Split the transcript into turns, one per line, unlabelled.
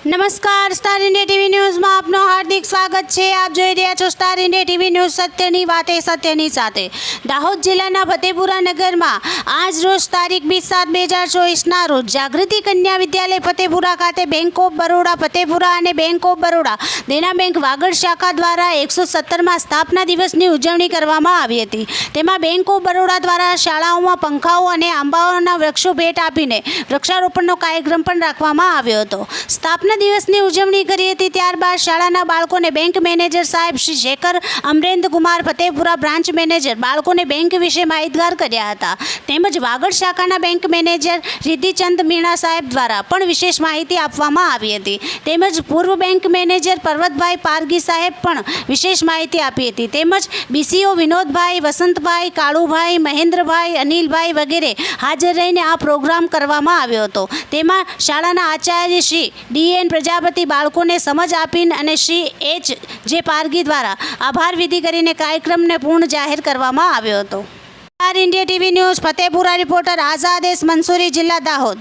નમસ્કાર, star India TV ન્યૂઝમાં આપનું હાર્દિક સ્વાગત છે। આપ જોઈ રહ્યા છો સ્ટાર ઇન્ડિયા ટીવી ન્યૂઝ, સત્યની વાતે સત્યની સાથે। દાહોદ જિલ્લાના ફતેપુરા નગરમાં આજ રોજ તારીખ 20/7/2024ના રોજ જાગૃતિ કન્યા વિદ્યાલય ફતેપુરા ખાતે બેંક ઓફ બરોડા ફતેપુરા અને bank of Baroda Dena bank Vagad શાખા દ્વારા 117માં સ્થાપના દિવસની ઉજવણી કરવામાં આવી હતી। તેમાં બેંક ઓફ બરોડા દ્વારા શાળાઓમાં પંખાઓ અને આંબાઓના વૃક્ષો ભેટ આપીને વૃક્ષારોપણનો કાર્યક્રમ પણ રાખવામાં આવ્યો હતો। સ્થાપના દિવસની ઉજવણી કરી હતી। ત્યારબાદ શાળાના બાળકોને બેંક મેનેજર સાહેબ શ્રી શેખર અમરેન્દ્ર કુમાર ફતેપુરા બ્રાન્ચ મેનેજર બાળકોને બેંક વિશે માહિતગાર કર્યા હતા। તેમજ વાગડ શાખાના બેંક મેનેજર રિદ્ધિચંદ મીણા સાહેબ દ્વારા પણ વિશેષ માહિતી આપવામાં આવી હતી। તેમજ પૂર્વ બેંક મેનેજર પર્વતભાઈ પારગી સાહેબ પણ વિશેષ માહિતી આપી હતી। તેમજ બીસીઓ વિનોદભાઈ, વસંતભાઈ, કાળુભાઈ, મહેન્દ્રભાઈ, અનિલભાઈ વગેરે હાજર રહીને આ પ્રોગ્રામ કરવામાં આવ્યો હતો। તેમાં શાળાના આચાર્ય શ્રી ડીએન પ્રજાપતિ બાળકોને સમજ આપીને અને શ્રી એચ.જે. પારગી દ્વારા આભાર વિધિ કરીને કાર્યક્રમને પૂર્ણ જાહેર કરવામાં આવ્યો હતો। Star India TV news Fatepura reporter Azadesh Mansuri, જિલ્લા દાહોદ।